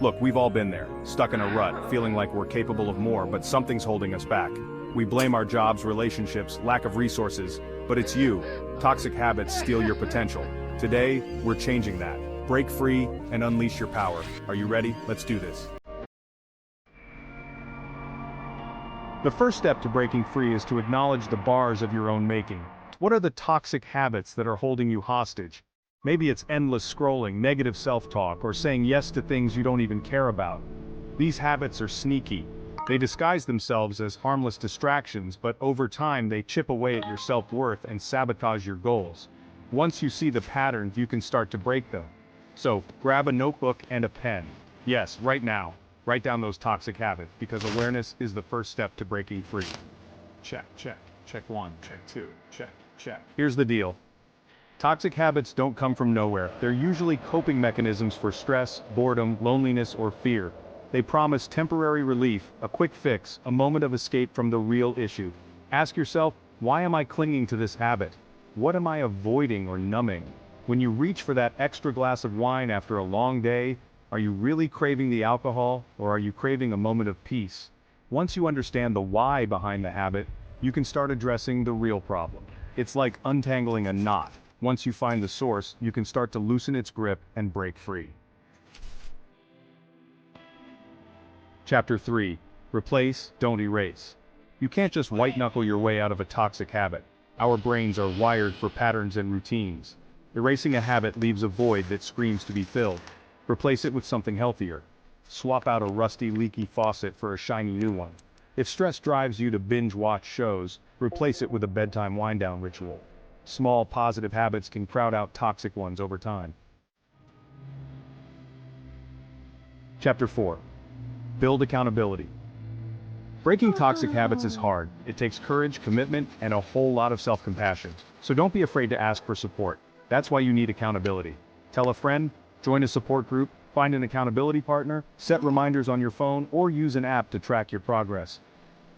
Look, we've all been there, stuck in a rut, feeling like we're capable of more, but something's holding us back. We blame our jobs, relationships, lack of resources, but it's you. Toxic habits steal your potential. Today, we're changing that. Break free and unleash your power. Are you ready? Let's do this. The first step to breaking free is to acknowledge the bars of your own making. What are the toxic habits that are holding you hostage? Maybe it's endless scrolling, negative self-talk, or saying yes to things you don't even care about. These habits are sneaky. They disguise themselves as harmless distractions, but over time they chip away at your self-worth and sabotage your goals. Once you see the patterns, you can start to break them. So, grab a notebook and a pen. Yes, right now. Write down those toxic habits, because awareness is the first step to breaking free. Check, check, check one, check two, check, check. Here's the deal. Toxic habits don't come from nowhere. They're usually coping mechanisms for stress, boredom, loneliness, or fear. They promise temporary relief, a quick fix, a moment of escape from the real issue. Ask yourself, why am I clinging to this habit? What am I avoiding or numbing? When you reach for that extra glass of wine after a long day, are you really craving the alcohol, or are you craving a moment of peace? Once you understand the why behind the habit, you can start addressing the real problem. It's like untangling a knot. Once you find the source, you can start to loosen its grip and break free. Chapter 3. Replace, don't erase. You can't just white-knuckle your way out of a toxic habit. Our brains are wired for patterns and routines. Erasing a habit leaves a void that screams to be filled. Replace it with something healthier. Swap out a rusty, leaky faucet for a shiny new one. If stress drives you to binge-watch shows, replace it with a bedtime wind-down ritual. Small, positive habits can crowd out toxic ones over time. Chapter 4. Build accountability. Breaking toxic habits is hard. It takes courage, commitment, and a whole lot of self-compassion. So don't be afraid to ask for support. That's why you need accountability. Tell a friend, join a support group, find an accountability partner, set reminders on your phone, or use an app to track your progress.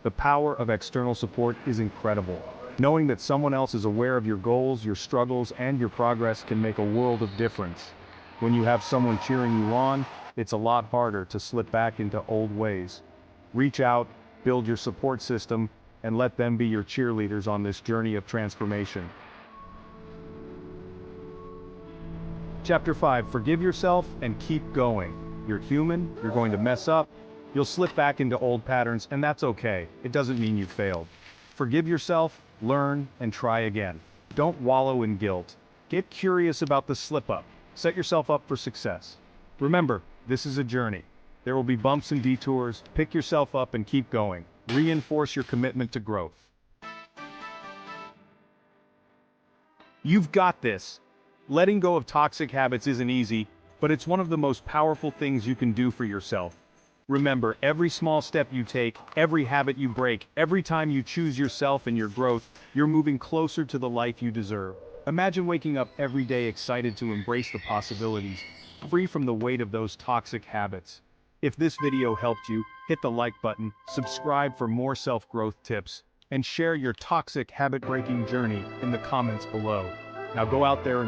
The power of external support is incredible. Knowing that someone else is aware of your goals, your struggles, and your progress can make a world of difference. When you have someone cheering you on, it's a lot harder to slip back into old ways. Reach out, build your support system, and let them be your cheerleaders on this journey of transformation. Chapter 5. Forgive yourself and keep going. You're human, you're going to mess up, you'll slip back into old patterns, and that's okay. It doesn't mean you failed. Forgive yourself, learn, and try again. Don't wallow in guilt. Get curious about the slip-up. Set yourself up for success. Remember, this is a journey. There will be bumps and detours. Pick yourself up and keep going. Reinforce your commitment to growth. You've got this. Letting go of toxic habits isn't easy, but it's one of the most powerful things you can do for yourself. Remember, every small step you take, every habit you break, every time you choose yourself and your growth, you're moving closer to the life you deserve. Imagine waking up every day excited to embrace the possibilities, free from the weight of those toxic habits. If this video helped you, hit the like button, subscribe for more self-growth tips, and share your toxic habit-breaking journey in the comments below. Now go out there and